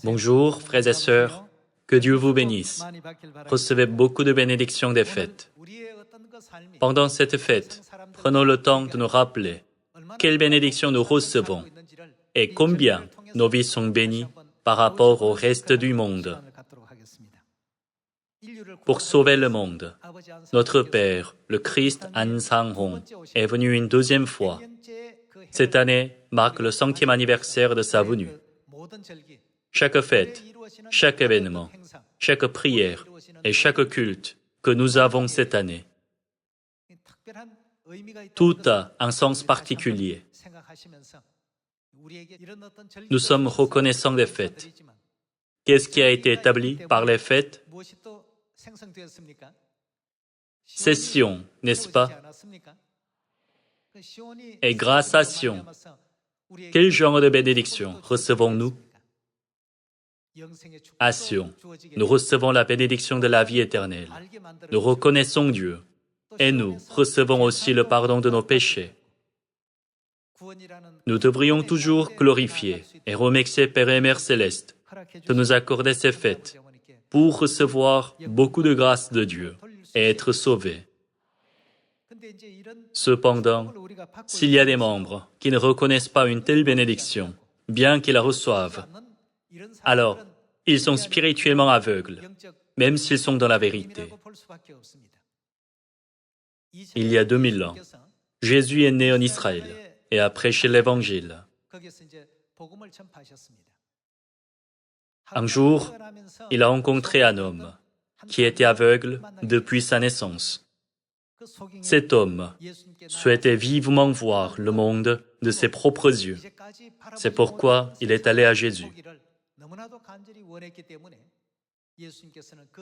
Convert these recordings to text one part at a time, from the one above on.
Bonjour, frères et sœurs, que Dieu vous bénisse. Recevez beaucoup de bénédictions des fêtes. Pendant cette fête, prenons le temps de nous rappeler quelles bénédictions nous recevons et combien nos vies sont bénies par rapport au reste du monde. Pour sauver le monde, notre Père, le Christ An Sang-hong, est venu une deuxième fois. Cette année marque le 100e anniversaire de sa venue. Chaque fête, chaque événement, chaque prière et chaque culte que nous avons cette année, tout a un sens particulier. Nous sommes reconnaissants des fêtes. Qu'est-ce qui a été établi par les fêtes? C'est Sion, n'est-ce pas? Et grâce à Sion, quel genre de bénédiction recevons-nous? À Sion, nous recevons la bénédiction de la vie éternelle. Nous reconnaissons Dieu et nous recevons aussi le pardon de nos péchés. Nous devrions toujours glorifier et remercier Père et Mère Céleste de nous accorder ces fêtes pour recevoir beaucoup de grâce de Dieu et être sauvés. Cependant, s'il y a des membres qui ne reconnaissent pas une telle bénédiction, bien qu'ils la reçoivent, alors ils sont spirituellement aveugles, même s'ils sont dans la vérité. Il y a 2000 ans, Jésus est né en Israël et a prêché l'Évangile. Un jour, il a rencontré un homme qui était aveugle depuis sa naissance. Cet homme souhaitait vivement voir le monde de ses propres yeux. C'est pourquoi il est allé à Jésus.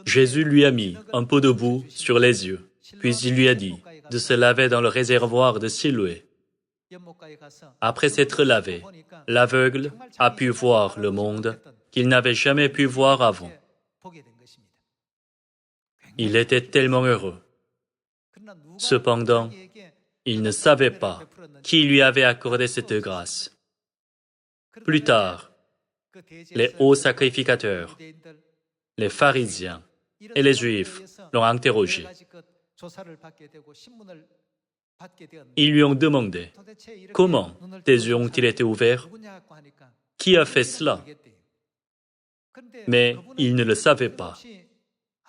Jésus lui a mis un pot de boue sur les yeux, puis il lui a dit de se laver dans le réservoir de Siloé. Après s'être lavé, l'aveugle a pu voir le monde qu'il n'avait jamais pu voir avant. Il était tellement heureux. Cependant, il ne savait pas qui lui avait accordé cette grâce. Plus tard, les hauts sacrificateurs, les pharisiens et les juifs l'ont interrogé. Ils lui ont demandé « Comment tes yeux ont-ils été ouverts? Qui a fait cela ?» Mais il ne le savait pas.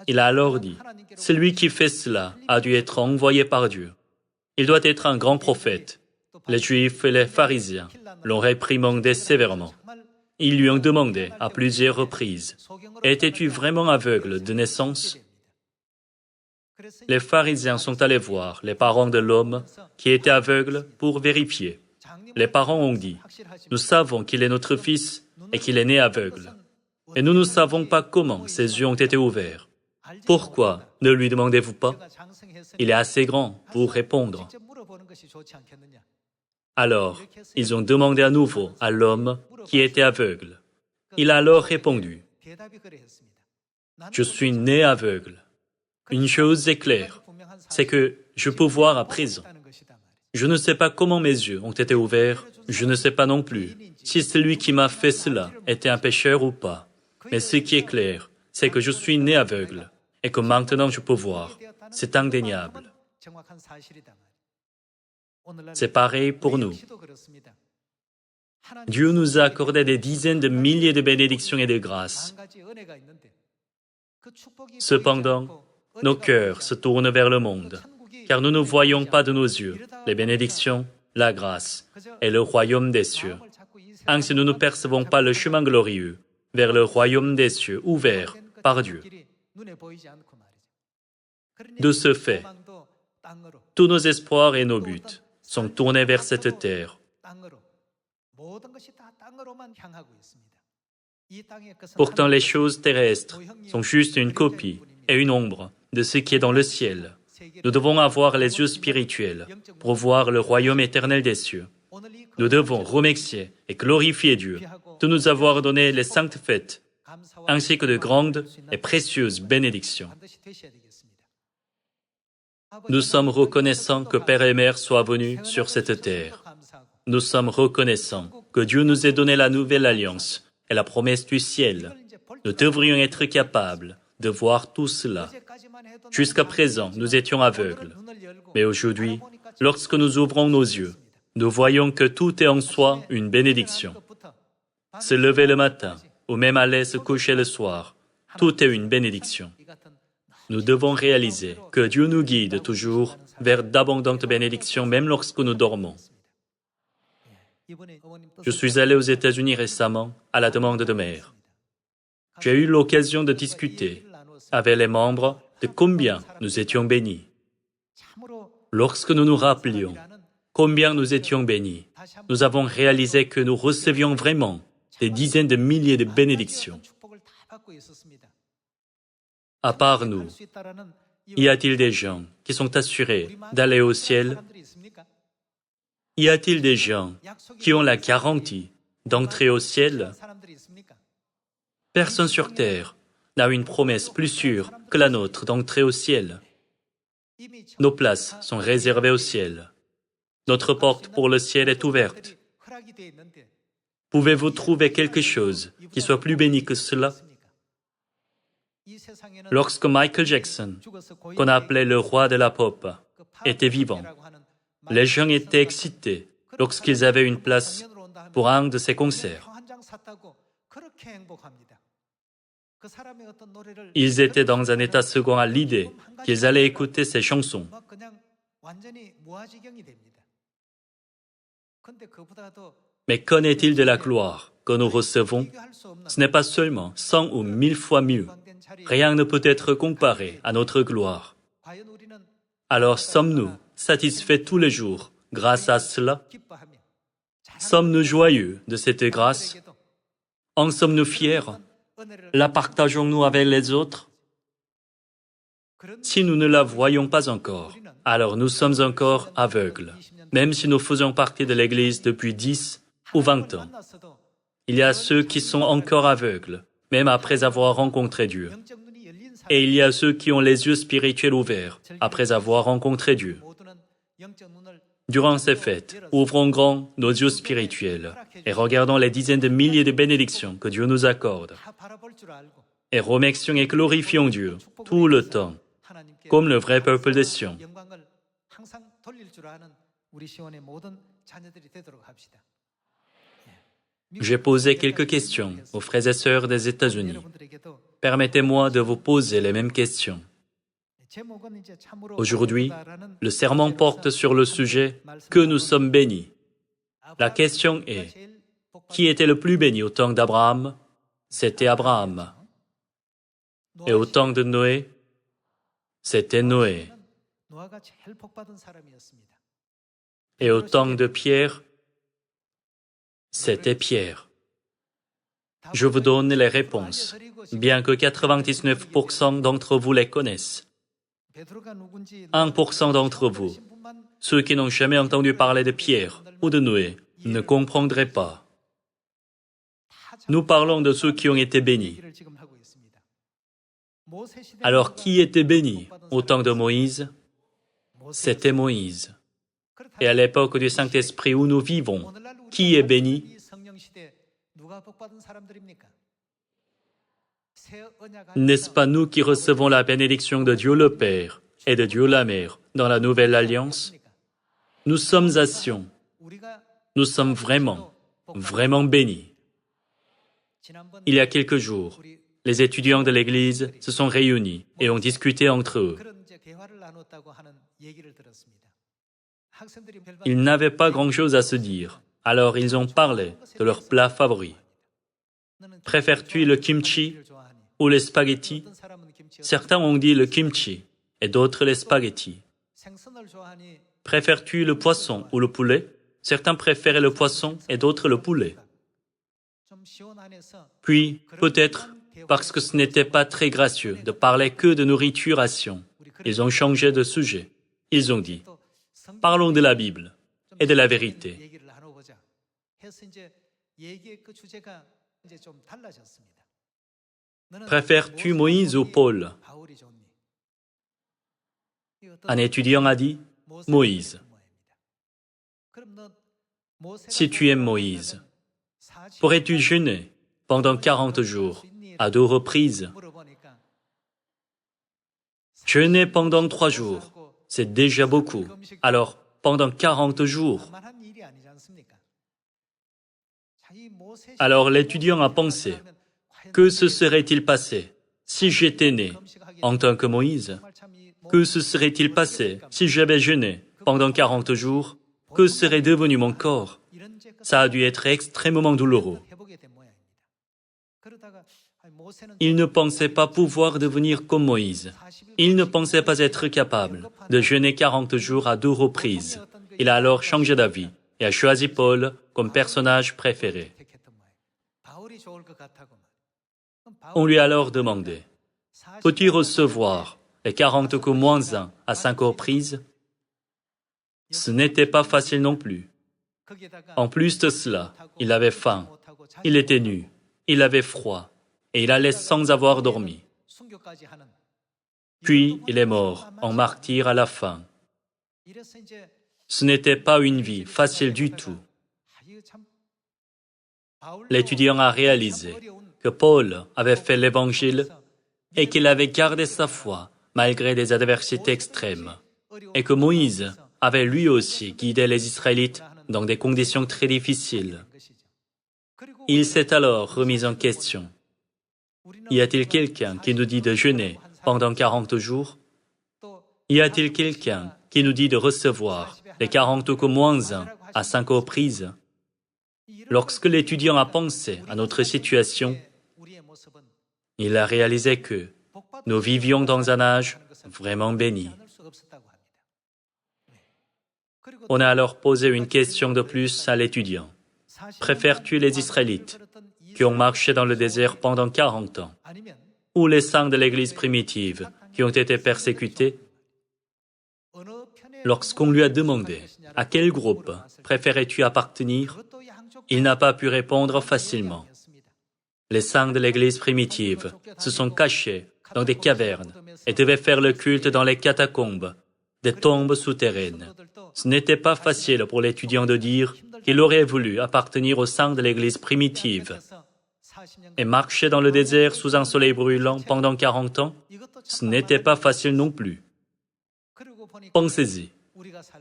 Il a alors dit « Celui qui fait cela a dû être envoyé par Dieu. Il doit être un grand prophète. » Les Juifs et les pharisiens l'ont réprimandé sévèrement. Ils lui ont demandé à plusieurs reprises « Étais-tu vraiment aveugle de naissance ?» Les pharisiens sont allés voir les parents de l'homme qui était aveugle pour vérifier. Les parents ont dit « Nous savons qu'il est notre fils et qu'il est né aveugle. Et nous ne savons pas comment ses yeux ont été ouverts. Pourquoi ne lui demandez-vous pas? Il est assez grand pour répondre. » Alors, ils ont demandé à nouveau à l'homme qui était aveugle. Il a alors répondu « Je suis né aveugle. Une chose est claire, c'est que je peux voir à présent. Je ne sais pas comment mes yeux ont été ouverts, je ne sais pas non plus si celui qui m'a fait cela était un pécheur ou pas. Mais ce qui est clair, c'est que je suis né aveugle et que maintenant je peux voir. C'est indéniable. C'est pareil pour nous. Dieu nous a accordé des dizaines de milliers de bénédictions et de grâces. Cependant, nos cœurs se tournent vers le monde, car nous ne voyons pas de nos yeux les bénédictions, la grâce et le royaume des cieux. Ainsi, nous ne percevons pas le chemin glorieux vers le royaume des cieux ouvert par Dieu. De ce fait, tous nos espoirs et nos buts sont tournés vers cette terre. Pourtant, les choses terrestres sont juste une copie et une ombre de ce qui est dans le ciel. Nous devons avoir les yeux spirituels pour voir le royaume éternel des cieux. Nous devons remercier et glorifier Dieu de nous avoir donné les saintes fêtes, ainsi que de grandes et précieuses bénédictions. Nous sommes reconnaissants que Père et Mère soient venus sur cette terre. Nous sommes reconnaissants que Dieu nous ait donné la nouvelle alliance et la promesse du ciel. Nous devrions être capables de voir tout cela. Jusqu'à présent, nous étions aveugles. Mais aujourd'hui, lorsque nous ouvrons nos yeux, nous voyons que tout est en soi une bénédiction. Se lever le matin, ou même aller se coucher le soir, tout est une bénédiction. Nous devons réaliser que Dieu nous guide toujours vers d'abondantes bénédictions, même lorsque nous dormons. Je suis allé aux États-Unis récemment à la demande de mère. J'ai eu l'occasion de discuter avec les membres de combien nous étions bénis. Lorsque nous nous rappelions combien nous étions bénis, nous avons réalisé que nous recevions vraiment des dizaines de milliers de bénédictions. À part nous, y a-t-il des gens qui sont assurés d'aller au ciel? Y a-t-il des gens qui ont la garantie d'entrer au ciel? Personne sur terre n'a une promesse plus sûre que la nôtre d'entrer au ciel. Nos places sont réservées au ciel. Notre porte pour le ciel est ouverte. Pouvez-vous trouver quelque chose qui soit plus béni que cela? Lorsque Michael Jackson, qu'on appelait le roi de la pop, était vivant, les gens étaient excités lorsqu'ils avaient une place pour un de ses concerts. Ils étaient dans un état second à l'idée qu'ils allaient écouter ses chansons. Mais qu'en est-il de la gloire que nous recevons? Ce n'est pas seulement 100 ou 1000 fois mieux. Rien ne peut être comparé à notre gloire. Alors sommes-nous satisfaits tous les jours grâce à cela? Sommes-nous joyeux de cette grâce? En sommes-nous fiers? La partageons-nous avec les autres? Si nous ne la voyons pas encore, alors nous sommes encore aveugles, même si nous faisons partie de l'Église depuis 10 ou 20 ans. Il y a ceux qui sont encore aveugles, même après avoir rencontré Dieu. Et il y a ceux qui ont les yeux spirituels ouverts, après avoir rencontré Dieu. Durant ces fêtes, ouvrons grand nos yeux spirituels et regardons les dizaines de milliers de bénédictions que Dieu nous accorde. Et remercions et glorifions Dieu tout le temps, comme le vrai peuple de Sion. J'ai posé quelques questions aux frères et sœurs des États-Unis. Permettez-moi de vous poser les mêmes questions. Aujourd'hui, le sermon porte sur le sujet que nous sommes bénis. La question est, qui était le plus béni au temps d'Abraham? C'était Abraham. Et au temps de Noé? C'était Noé. Et au temps de Pierre? C'était Pierre. Je vous donne les réponses, bien que 99% d'entre vous les connaissent. 1% d'entre vous, ceux qui n'ont jamais entendu parler de Pierre ou de Noé, ne comprendraient pas. Nous parlons de ceux qui ont été bénis. Alors, qui était béni au temps de Moïse? C'était Moïse. Et à l'époque du Saint-Esprit où nous vivons, qui est béni? N'est-ce pas nous qui recevons la bénédiction de Dieu le Père et de Dieu la Mère dans la Nouvelle Alliance? Nous sommes à Sion. Nous sommes vraiment, vraiment bénis. Il y a quelques jours, les étudiants de l'Église se sont réunis et ont discuté entre eux. Ils n'avaient pas grand-chose à se dire, alors ils ont parlé de leur plat favori. Préfères-tu le kimchi ou les spaghettis? Certains ont dit le kimchi et d'autres les spaghettis. Préfères-tu le poisson ou le poulet? Certains préféraient le poisson et d'autres le poulet. Puis, peut-être, parce que ce n'était pas très gracieux de parler que de nourriture à Sion, ils ont changé de sujet. Ils ont dit, parlons de la Bible et de la vérité. Préfères-tu Moïse ou Paul? Un étudiant a dit, Moïse. Si tu aimes Moïse, pourrais-tu jeûner pendant 40 jours, à 2 reprises. Jeûner pendant 3 jours, c'est déjà beaucoup. Alors, pendant 40 jours. Alors l'étudiant a pensé, que se serait-il passé si j'étais né en tant que Moïse? Que se serait-il passé si j'avais jeûné pendant 40 jours? Que serait devenu mon corps? Ça a dû être extrêmement douloureux. Il ne pensait pas pouvoir devenir comme Moïse. Il ne pensait pas être capable de jeûner 40 jours à 2 reprises. Il a alors changé d'avis et a choisi Paul comme personnage préféré. On lui a alors demandé, « Peux-tu recevoir les 40 coups moins 1 à 5 reprises ?» Ce n'était pas facile non plus. En plus de cela, il avait faim, il était nu, il avait froid, et il allait sans avoir dormi. Puis il est mort en martyr à la fin. Ce n'était pas une vie facile du tout. L'étudiant a réalisé que Paul avait fait l'Évangile et qu'il avait gardé sa foi malgré des adversités extrêmes, et que Moïse avait lui aussi guidé les Israélites dans des conditions très difficiles. Il s'est alors remis en question. Y a-t-il quelqu'un qui nous dit de jeûner pendant 40 jours? Y a-t-il quelqu'un qui nous dit de recevoir les 40 coups moins 1 à 5 reprises? Lorsque l'étudiant a pensé à notre situation, il a réalisé que nous vivions dans un âge vraiment béni. On a alors posé une question de plus à l'étudiant. Préfères-tu les Israélites qui ont marché dans le désert pendant 40 ans, ou les saints de l'Église primitive qui ont été persécutés? Lorsqu'on lui a demandé à quel groupe préférais-tu appartenir, il n'a pas pu répondre facilement. Les saints de l'Église primitive se sont cachés dans des cavernes et devaient faire le culte dans les catacombes, des tombes souterraines. Ce n'était pas facile pour l'étudiant de dire qu'il aurait voulu appartenir aux saints de l'Église primitive. Et marcher dans le désert sous un soleil brûlant pendant 40 ans, ce n'était pas facile non plus. Pensez-y,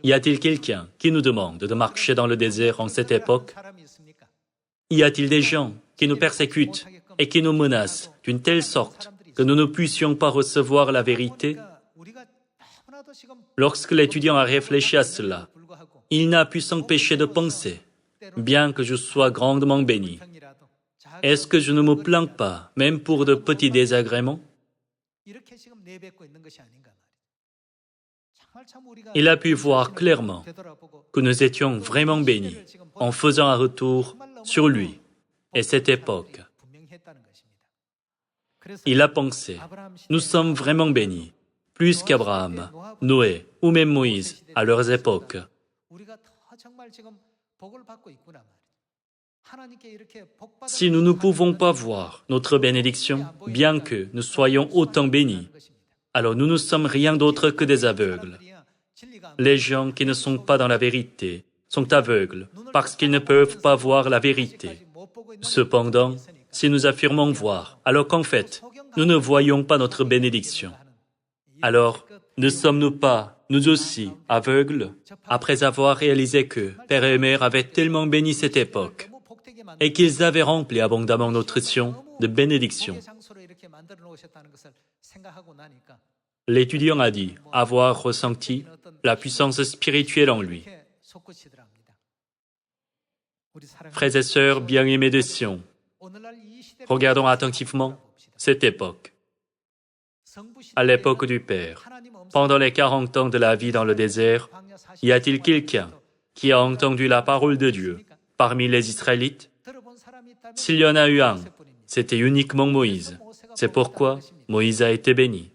y a-t-il quelqu'un qui nous demande de marcher dans le désert en cette époque? Y a-t-il des gens qui nous persécutent et qui nous menacent d'une telle sorte que nous ne puissions pas recevoir la vérité? Lorsque l'étudiant a réfléchi à cela, il n'a pu s'empêcher de penser, bien que je sois grandement béni, est-ce que je ne me plains pas, même pour de petits désagréments? Il a pu voir clairement que nous étions vraiment bénis en faisant un retour sur lui et cette époque. Il a pensé, nous sommes vraiment bénis, plus qu'Abraham, Noé ou même Moïse à leurs époques. Si nous ne pouvons pas voir notre bénédiction, bien que nous soyons autant bénis, alors nous ne sommes rien d'autre que des aveugles. Les gens qui ne sont pas dans la vérité sont aveugles parce qu'ils ne peuvent pas voir la vérité. Cependant, si nous affirmons voir, alors qu'en fait, nous ne voyons pas notre bénédiction, alors ne sommes-nous pas, nous aussi, aveugles, après avoir réalisé que Père et Mère avaient tellement béni cette époque et qu'ils avaient rempli abondamment notre sion de bénédiction? L'étudiant a dit avoir ressenti la puissance spirituelle en lui. Frères et sœurs bien-aimés de Sion, regardons attentivement cette époque. À l'époque du Père, pendant les 40 ans de la vie dans le désert, y a-t-il quelqu'un qui a entendu la parole de Dieu parmi les Israélites? S'il y en a eu un, c'était uniquement Moïse. C'est pourquoi Moïse a été béni.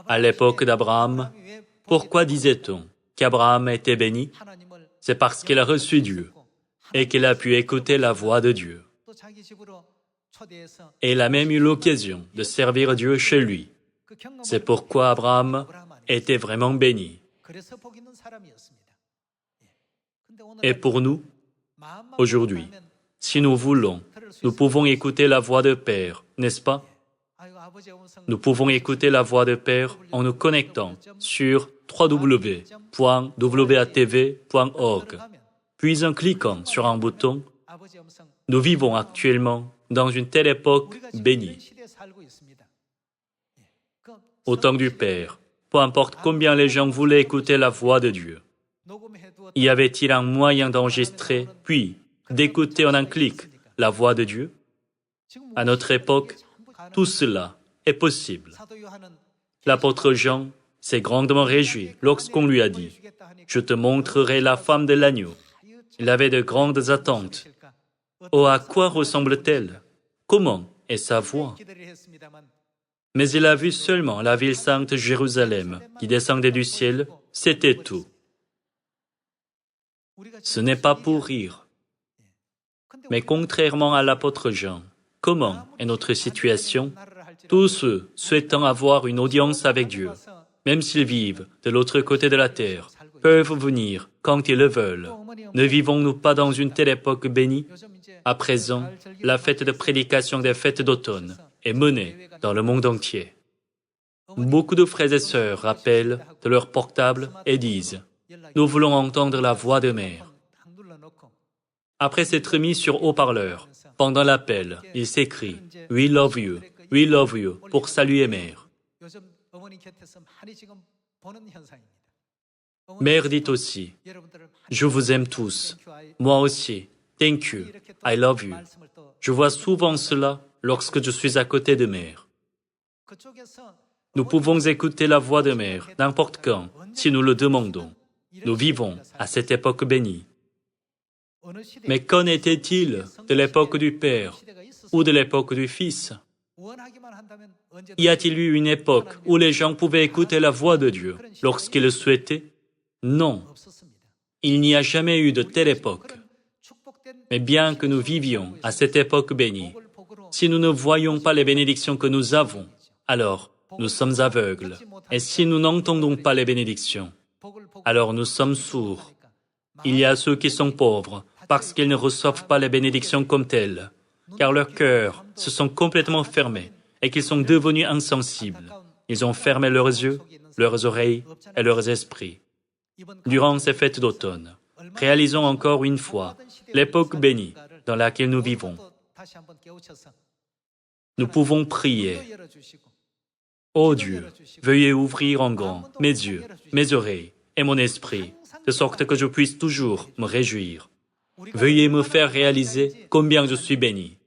À l'époque d'Abraham, pourquoi disait-on qu'Abraham était béni? C'est parce qu'il a reçu Dieu et qu'il a pu écouter la voix de Dieu. Et il a même eu l'occasion de servir Dieu chez lui. C'est pourquoi Abraham était vraiment béni. Et pour nous, aujourd'hui, si nous voulons nous pouvons écouter la voix de Père, n'est-ce pas? Nous pouvons écouter la voix de Père en nous connectant sur www.watv.org. Puis en cliquant sur un bouton, nous vivons actuellement dans une telle époque bénie. Au temps du Père, peu importe combien les gens voulaient écouter la voix de Dieu, y avait-il un moyen d'enregistrer, puis d'écouter en un clic la voix de Dieu? À notre époque, tout cela est possible. L'apôtre Jean s'est grandement réjoui lorsqu'on lui a dit « Je te montrerai la femme de l'agneau ». Il avait de grandes attentes. Oh, à quoi ressemble-t-elle? Comment est sa voix? Mais il a vu seulement la ville sainte Jérusalem qui descendait du ciel, c'était tout. Ce n'est pas pour rire. Mais contrairement à l'apôtre Jean, comment est notre situation? Tous ceux souhaitant avoir une audience avec Dieu, même s'ils vivent de l'autre côté de la terre, peuvent venir quand ils le veulent. Ne vivons-nous pas dans une telle époque bénie? À présent, la fête de prédication des fêtes d'automne est menée dans le monde entier. Beaucoup de frères et sœurs rappellent de leur portable et disent « Nous voulons entendre la voix de mère ». Après s'être mis sur haut-parleur, pendant l'appel, il s'écrie « We love you » pour saluer mère. Mère dit aussi « Je vous aime tous, moi aussi, thank you, I love you ». Je vois souvent cela lorsque je suis à côté de mère. Nous pouvons écouter la voix de mère n'importe quand, si nous le demandons. Nous vivons à cette époque bénie. Mais qu'en était-il de l'époque du Père ou de l'époque du Fils? Y a-t-il eu une époque où les gens pouvaient écouter la voix de Dieu lorsqu'ils le souhaitaient? Non. Il n'y a jamais eu de telle époque. Mais bien que nous vivions à cette époque bénie, si nous ne voyons pas les bénédictions que nous avons, alors nous sommes aveugles. Et si nous n'entendons pas les bénédictions, alors nous sommes sourds. Il y a ceux qui sont pauvres parce qu'ils ne reçoivent pas les bénédictions comme telles, car leurs cœurs se sont complètement fermés et qu'ils sont devenus insensibles. Ils ont fermé leurs yeux, leurs oreilles et leurs esprits. Durant ces fêtes d'automne, réalisons encore une fois l'époque bénie dans laquelle nous vivons. Nous pouvons prier. Ô Dieu, veuillez ouvrir en grand mes yeux, mes oreilles et mon esprit, de sorte que je puisse toujours me réjouir. Veuillez me faire réaliser combien je suis béni.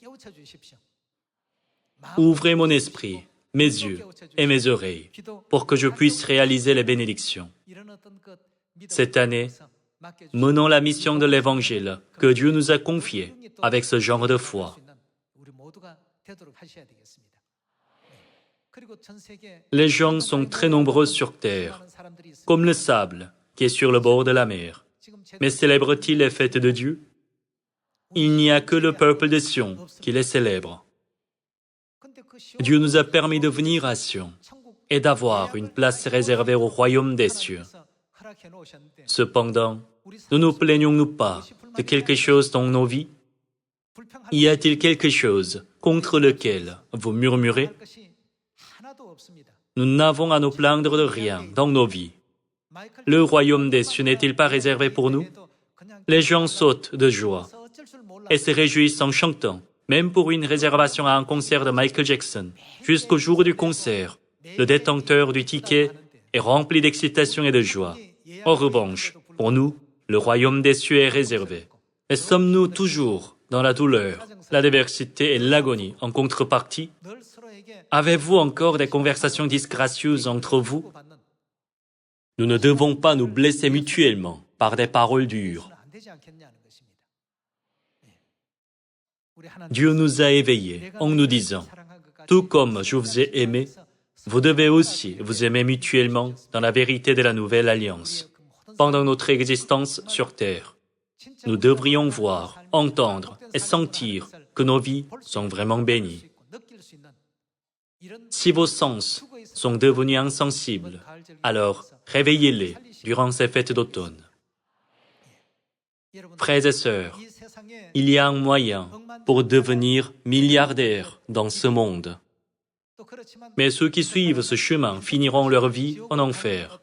Ouvrez mon esprit, mes yeux et mes oreilles, pour que je puisse réaliser les bénédictions. Cette année, menons la mission de l'Évangile que Dieu nous a confiée avec ce genre de foi. Les gens sont très nombreux sur terre, comme le sable qui est sur le bord de la mer. Mais célèbrent-ils les fêtes de Dieu? Il n'y a que le peuple de Sion qui les célèbre. Dieu nous a permis de venir à Sion et d'avoir une place réservée au royaume des cieux. Cependant, ne nous plaignons-nous pas de quelque chose dans nos vies? Y a-t-il quelque chose contre lequel vous murmurez? Nous n'avons à nous plaindre de rien dans nos vies. Le royaume des cieux n'est-il pas réservé pour nous? Les gens sautent de joie et se réjouissent en chantant, même pour une réservation à un concert de Michael Jackson. Jusqu'au jour du concert, le détenteur du ticket est rempli d'excitation et de joie. En revanche, pour nous, le royaume des cieux est réservé. Mais sommes-nous toujours dans la douleur, la diversité et l'agonie en contrepartie? Avez-vous encore des conversations disgracieuses entre vous? Nous ne devons pas nous blesser mutuellement par des paroles dures. Dieu nous a éveillés en nous disant « Tout comme je vous ai aimé, vous devez aussi vous aimer mutuellement dans la vérité de la nouvelle alliance. » Pendant notre existence sur terre, nous devrions voir, entendre et sentir que nos vies sont vraiment bénies. Si vos sens sont devenus insensibles, alors réveillez-les durant ces fêtes d'automne. Frères et sœurs, Il y a un moyen pour devenir milliardaire dans ce monde. Mais ceux qui suivent ce chemin finiront leur vie en enfer.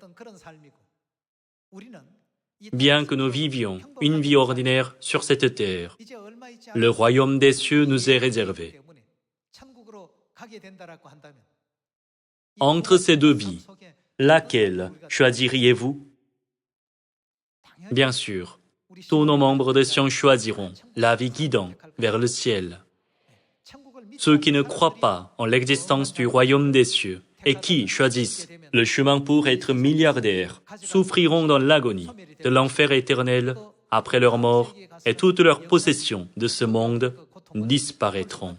Bien que nous vivions une vie ordinaire sur cette terre, le royaume des cieux nous est réservé. Entre ces deux vies, laquelle choisiriez-vous? Bien sûr, tous nos membres de science choisiront la vie guidant vers le ciel. Ceux qui ne croient pas en l'existence du royaume des cieux et qui choisissent le chemin pour être milliardaires souffriront dans l'agonie de l'enfer éternel après leur mort et toutes leurs possessions de ce monde disparaîtront.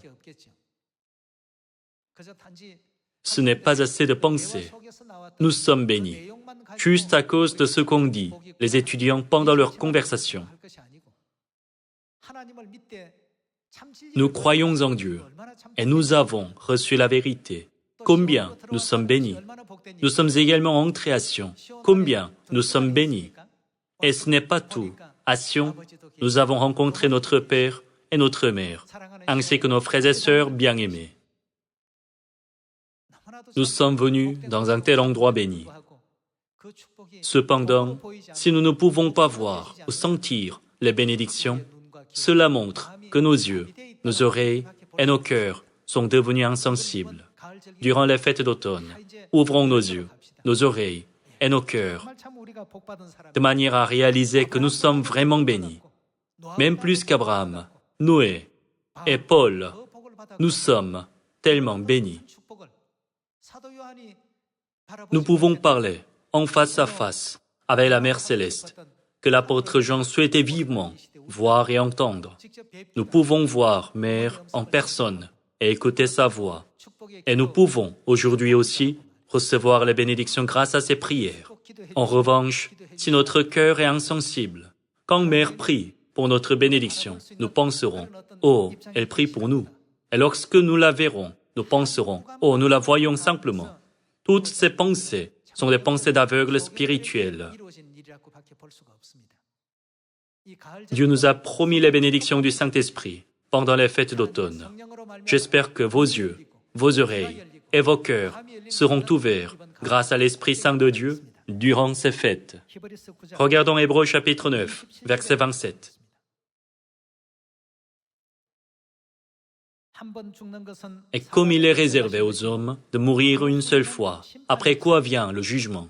Ce n'est pas assez de penser. Nous sommes bénis, juste à cause de ce qu'ont dit les étudiants pendant leur conversation. Nous croyons en Dieu et nous avons reçu la vérité. Combien nous sommes bénis. Nous sommes également entrés à Sion. Combien nous sommes bénis. Et ce n'est pas tout. À Sion, nous avons rencontré notre Père et notre Mère, ainsi que nos frères et sœurs bien-aimés. Nous sommes venus dans un tel endroit béni. Cependant, si nous ne pouvons pas voir ou sentir les bénédictions, cela montre que nos yeux, nos oreilles et nos cœurs sont devenus insensibles. Durant les fêtes d'automne, ouvrons nos yeux, nos oreilles et nos cœurs, de manière à réaliser que nous sommes vraiment bénis. Même plus qu'Abraham, Noé et Paul, nous sommes tellement bénis. Nous pouvons parler en face à face avec la Mère Céleste, que l'apôtre Jean souhaitait vivement voir et entendre. Nous pouvons voir Mère en personne et écouter sa voix. Et nous pouvons aujourd'hui aussi recevoir les bénédictions grâce à ses prières. En revanche, si notre cœur est insensible, quand Mère prie pour notre bénédiction, nous penserons « Oh, elle prie pour nous ». Et lorsque nous la verrons, nous penserons « Oh, nous la voyons simplement ». Toutes ces pensées sont des pensées d'aveugles spirituels. Dieu nous a promis les bénédictions du Saint-Esprit pendant les fêtes d'automne. J'espère que vos yeux, vos oreilles et vos cœurs seront ouverts grâce à l'Esprit Saint de Dieu durant ces fêtes. Regardons Hébreux chapitre 9, verset 27. Et comme il est réservé aux hommes de mourir une seule fois, après quoi vient le jugement,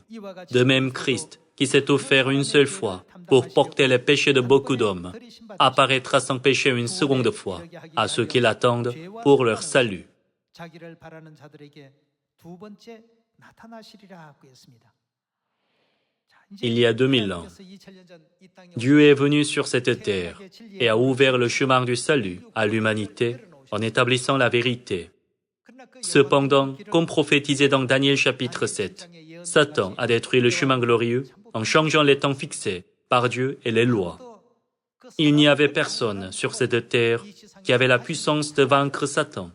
de même Christ, qui s'est offert une seule fois pour porter les péchés de beaucoup d'hommes, apparaîtra sans péché une seconde fois à ceux qui l'attendent pour leur salut. Il y a 2000 ans, Dieu est venu sur cette terre et a ouvert le chemin du salut à l'humanité en établissant la vérité. Cependant, comme prophétisé dans Daniel chapitre 7, Satan a détruit le chemin glorieux en changeant les temps fixés par Dieu et les lois. Il n'y avait personne sur cette terre qui avait la puissance de vaincre Satan.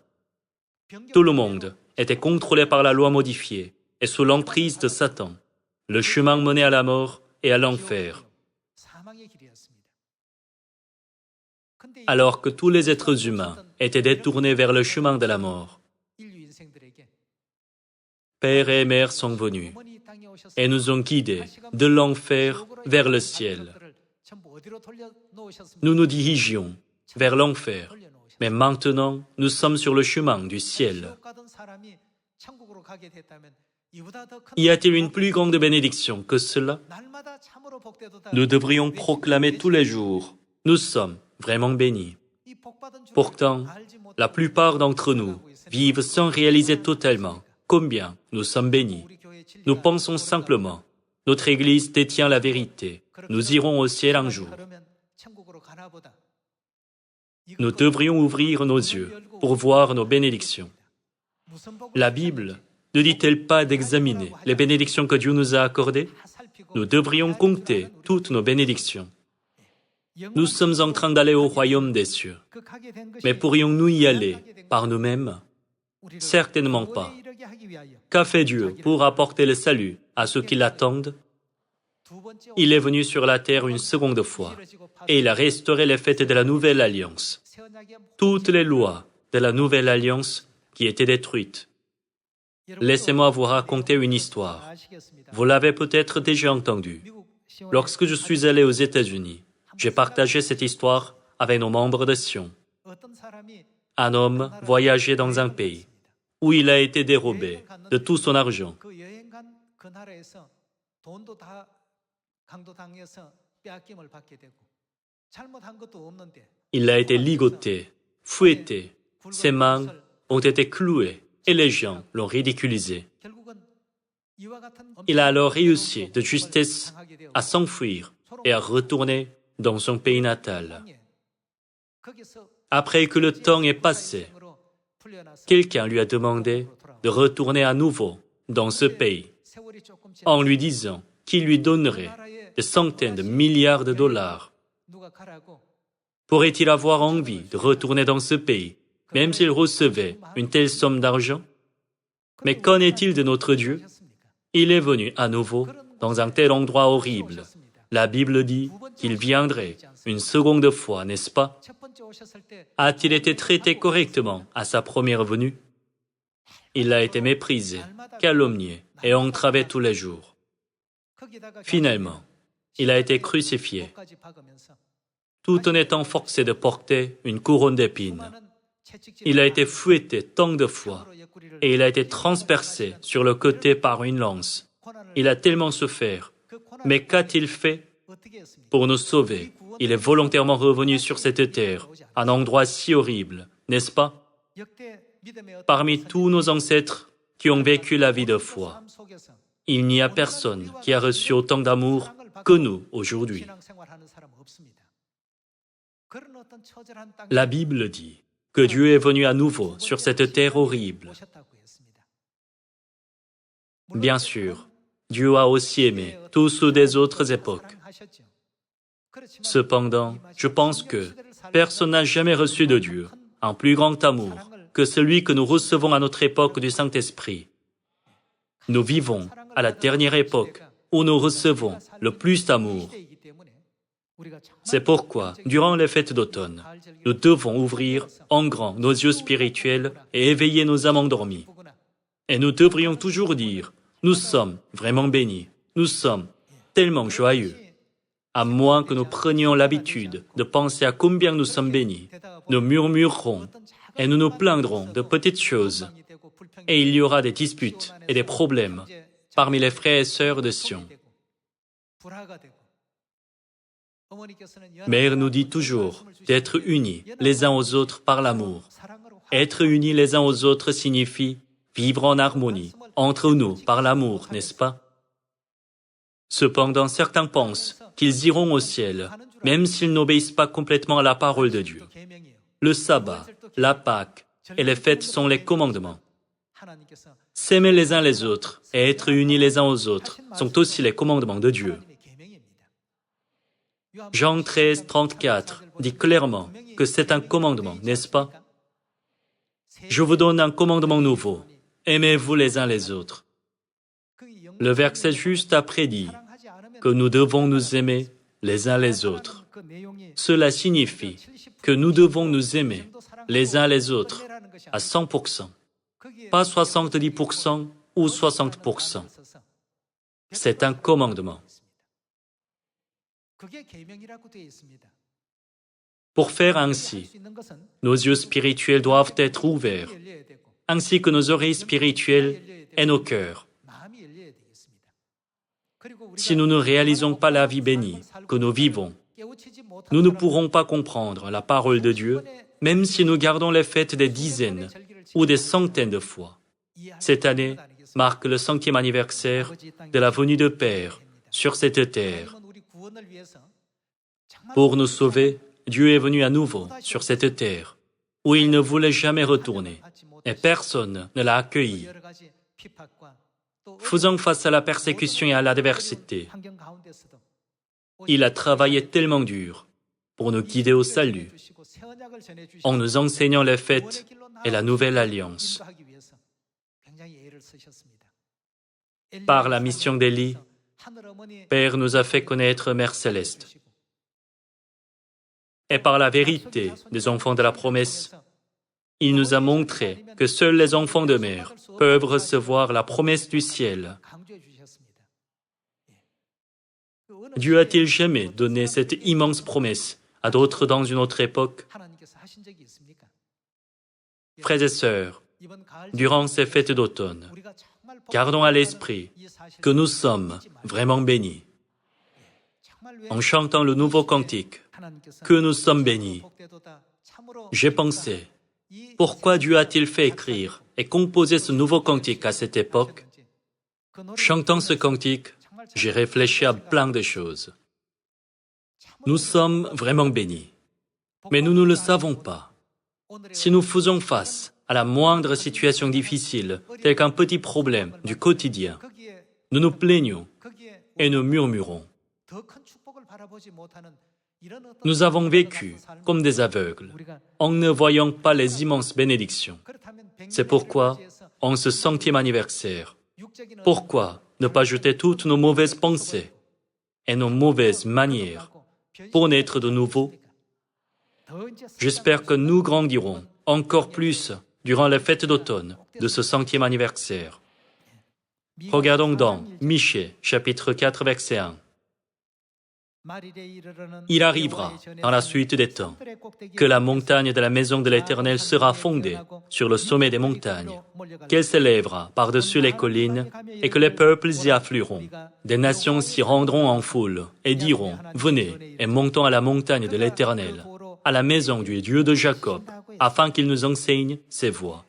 Tout le monde était contrôlé par la loi modifiée et sous l'emprise de Satan. Le chemin menait à la mort et à l'enfer. Alors que tous les êtres humains étaient détournés vers le chemin de la mort, Père et Mère sont venus et nous ont guidés de l'enfer vers le ciel. Nous nous dirigions vers l'enfer, mais maintenant nous sommes sur le chemin du ciel. Y a-t-il une plus grande bénédiction que cela? Nous devrions proclamer tous les jours, nous sommes vraiment bénis. Pourtant, la plupart d'entre nous vivent sans réaliser totalement combien nous sommes bénis. Nous pensons simplement, notre Église détient la vérité, nous irons au ciel un jour. Nous devrions ouvrir nos yeux pour voir nos bénédictions. La Bible ne dit-elle pas d'examiner les bénédictions que Dieu nous a accordées? Nous devrions compter toutes nos bénédictions. Nous sommes en train d'aller au royaume des cieux. Mais pourrions-nous y aller par nous-mêmes? Certainement pas. Qu'a fait Dieu pour apporter le salut à ceux qui l'attendent? Il est venu sur la terre une seconde fois et il a restauré les fêtes de la Nouvelle Alliance. Toutes les lois de la Nouvelle Alliance qui étaient détruites. Laissez-moi vous raconter une histoire. Vous l'avez peut-être déjà entendue. Lorsque je suis allé aux États-Unis, j'ai partagé cette histoire avec nos membres de Sion. Un homme voyageait dans un pays où il a été dérobé de tout son argent. Il a été ligoté, fouetté, ses mains ont été clouées et les gens l'ont ridiculisé. Il a alors réussi de justesse à s'enfuir et à retourner dans son pays natal. Après que le temps est passé, quelqu'un lui a demandé de retourner à nouveau dans ce pays, en lui disant qu'il lui donnerait des centaines de milliards de dollars. Pourrait-il avoir envie de retourner dans ce pays, même s'il recevait une telle somme d'argent? Mais qu'en est-il de notre Dieu? Il est venu à nouveau dans un tel endroit horrible. La Bible dit qu'il viendrait une seconde fois, n'est-ce pas? A-t-il été traité correctement à sa première venue? Il a été méprisé, calomnié et entravé tous les jours. Finalement, il a été crucifié, tout en étant forcé de porter une couronne d'épines. Il a été fouetté tant de fois et il a été transpercé sur le côté par une lance. Il a tellement souffert. Mais qu'a-t-il fait pour nous sauver? Il est volontairement revenu sur cette terre, un endroit si horrible, n'est-ce pas? Parmi tous nos ancêtres qui ont vécu la vie de foi, il n'y a personne qui a reçu autant d'amour que nous aujourd'hui. La Bible dit que Dieu est venu à nouveau sur cette terre horrible. Bien sûr, Dieu a aussi aimé tous ceux des autres époques. Cependant, je pense que personne n'a jamais reçu de Dieu un plus grand amour que celui que nous recevons à notre époque du Saint-Esprit. Nous vivons à la dernière époque où nous recevons le plus d'amour. C'est pourquoi, durant les fêtes d'automne, nous devons ouvrir en grand nos yeux spirituels et éveiller nos âmes endormies. Et nous devrions toujours dire, nous sommes vraiment bénis, nous sommes tellement joyeux. À moins que nous prenions l'habitude de penser à combien nous sommes bénis, nous murmurerons et nous nous plaindrons de petites choses. Et il y aura des disputes et des problèmes parmi les frères et sœurs de Sion. Mère nous dit toujours d'être unis les uns aux autres par l'amour. Être unis les uns aux autres signifie vivre en harmonie entre nous par l'amour, n'est-ce pas? Cependant, certains pensent qu'ils iront au ciel, même s'ils n'obéissent pas complètement à la parole de Dieu. Le sabbat, la Pâque et les fêtes sont les commandements. S'aimer les uns les autres et être unis les uns aux autres sont aussi les commandements de Dieu. Jean 13, 34 dit clairement que c'est un commandement, n'est-ce pas? Je vous donne un commandement nouveau. Aimez-vous les uns les autres. Le verset juste après dit que nous devons nous aimer les uns les autres. Cela signifie que nous devons nous aimer les uns les autres à 100%, pas 70% ou 60%. C'est un commandement. Pour faire ainsi, nos yeux spirituels doivent être ouverts, ainsi que nos oreilles spirituelles et nos cœurs. Si nous ne réalisons pas la vie bénie que nous vivons, nous ne pourrons pas comprendre la parole de Dieu, même si nous gardons les fêtes des dizaines ou des centaines de fois. Cette année marque le 100e anniversaire de la venue de Père sur cette terre. Pour nous sauver, Dieu est venu à nouveau sur cette terre, où il ne voulait jamais retourner, et personne ne l'a accueilli. Faisant face à la persécution et à l'adversité, il a travaillé tellement dur pour nous guider au salut, en nous enseignant les fêtes et la nouvelle alliance. Par la mission d'Élie, Père nous a fait connaître Mère Céleste. Et par la vérité des enfants de la promesse, il nous a montré que seuls les enfants de Mère peuvent recevoir la promesse du ciel. Dieu a-t-il jamais donné cette immense promesse à d'autres dans une autre époque? Frères et sœurs, durant ces fêtes d'automne, gardons à l'esprit que nous sommes vraiment bénis. En chantant le nouveau cantique, que nous sommes bénis, j'ai pensé, pourquoi Dieu a-t-il fait écrire et composer ce nouveau cantique à cette époque? Chantant ce cantique, j'ai réfléchi à plein de choses. Nous sommes vraiment bénis, mais nous ne le savons pas. Si nous faisons face à la moindre situation difficile, telle qu'un petit problème du quotidien, nous nous plaignons et nous murmurons. Nous avons vécu comme des aveugles, en ne voyant pas les immenses bénédictions. C'est pourquoi, en ce 100e anniversaire, pourquoi ne pas jeter toutes nos mauvaises pensées et nos mauvaises manières pour naître de nouveau? J'espère que nous grandirons encore plus durant les fêtes d'automne de ce 100e anniversaire. Regardons dans Michée, chapitre 4, verset 1. Il arrivera, dans la suite des temps, que la montagne de la maison de l'Éternel sera fondée sur le sommet des montagnes, qu'elle s'élèvera par-dessus les collines et que les peuples y afflueront. Des nations s'y rendront en foule et diront, « Venez et montons à la montagne de l'Éternel, à la maison du Dieu de Jacob, afin qu'il nous enseigne ses voies. »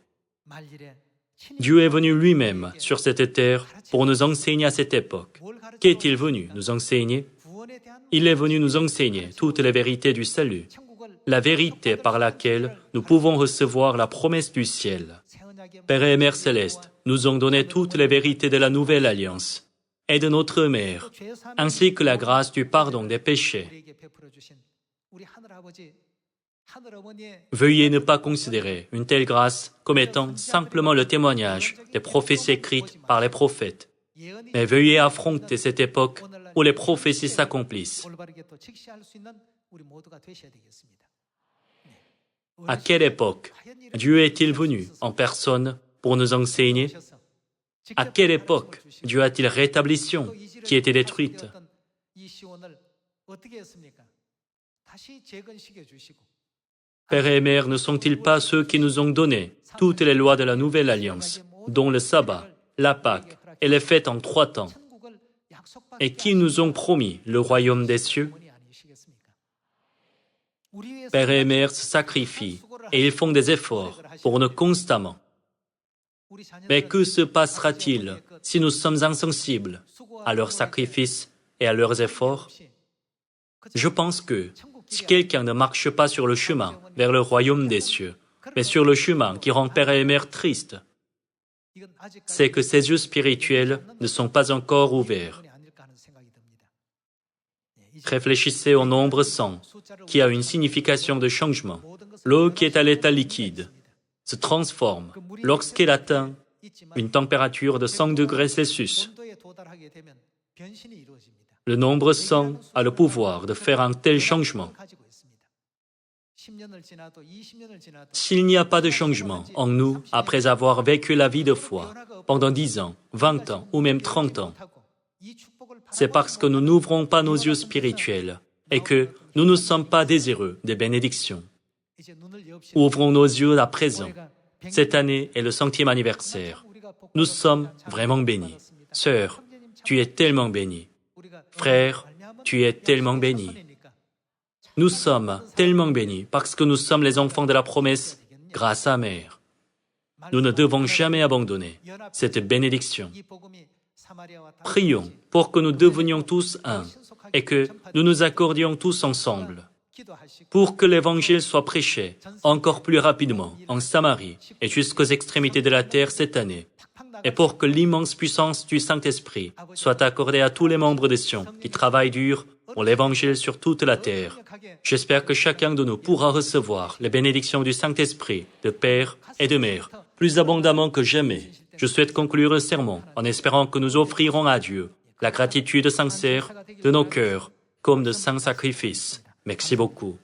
Dieu est venu lui-même sur cette terre pour nous enseigner à cette époque. Qu'est-il venu nous enseigner? Il est venu nous enseigner toutes les vérités du salut, la vérité par laquelle nous pouvons recevoir la promesse du ciel. Père et Mère Céleste nous ont donné toutes les vérités de la nouvelle alliance et de notre Mère, ainsi que la grâce du pardon des péchés. Veuillez ne pas considérer une telle grâce comme étant simplement le témoignage des prophéties écrites par les prophètes, mais veuillez affronter cette époque où les prophéties s'accomplissent. À quelle époque Dieu est-il venu en personne pour nous enseigner? À quelle époque Dieu a-t-il rétabli Sion qui était détruite? Père et Mère ne sont-ils pas ceux qui nous ont donné toutes les lois de la nouvelle alliance, dont le sabbat, la Pâque et les fêtes en 3 temps, et qui nous ont promis le royaume des cieux? Père et Mère se sacrifient et ils font des efforts pour nous constamment. Mais que se passera-t-il si nous sommes insensibles à leurs sacrifices et à leurs efforts? Je pense que si quelqu'un ne marche pas sur le chemin vers le royaume des cieux, mais sur le chemin qui rend Père et Mère tristes, c'est que ses yeux spirituels ne sont pas encore ouverts. Réfléchissez au nombre 100, qui a une signification de changement. L'eau qui est à l'état liquide se transforme lorsqu'elle atteint une température de 100 degrés Celsius. Le nombre 100 a le pouvoir de faire un tel changement. S'il n'y a pas de changement en nous après avoir vécu la vie de foi pendant 10 ans, 20 ans ou même 30 ans, c'est parce que nous n'ouvrons pas nos yeux spirituels et que nous ne sommes pas désireux des bénédictions. Ouvrons nos yeux à présent. Cette année est le 100e anniversaire. Nous sommes vraiment bénis. Sœur, tu es tellement bénie. Frère, tu es tellement béni. Nous sommes tellement bénis parce que nous sommes les enfants de la promesse grâce à Mère. Nous ne devons jamais abandonner cette bénédiction. Prions pour que nous devenions tous un et que nous nous accordions tous ensemble pour que l'Évangile soit prêché encore plus rapidement en Samarie et jusqu'aux extrémités de la terre cette année, et pour que l'immense puissance du Saint-Esprit soit accordée à tous les membres de Sion qui travaillent dur pour l'Évangile sur toute la terre. J'espère que chacun de nous pourra recevoir les bénédictions du Saint-Esprit, de Père et de Mère, plus abondamment que jamais. Je souhaite conclure le sermon en espérant que nous offrirons à Dieu la gratitude sincère de nos cœurs comme de saints sacrifices. Merci beaucoup.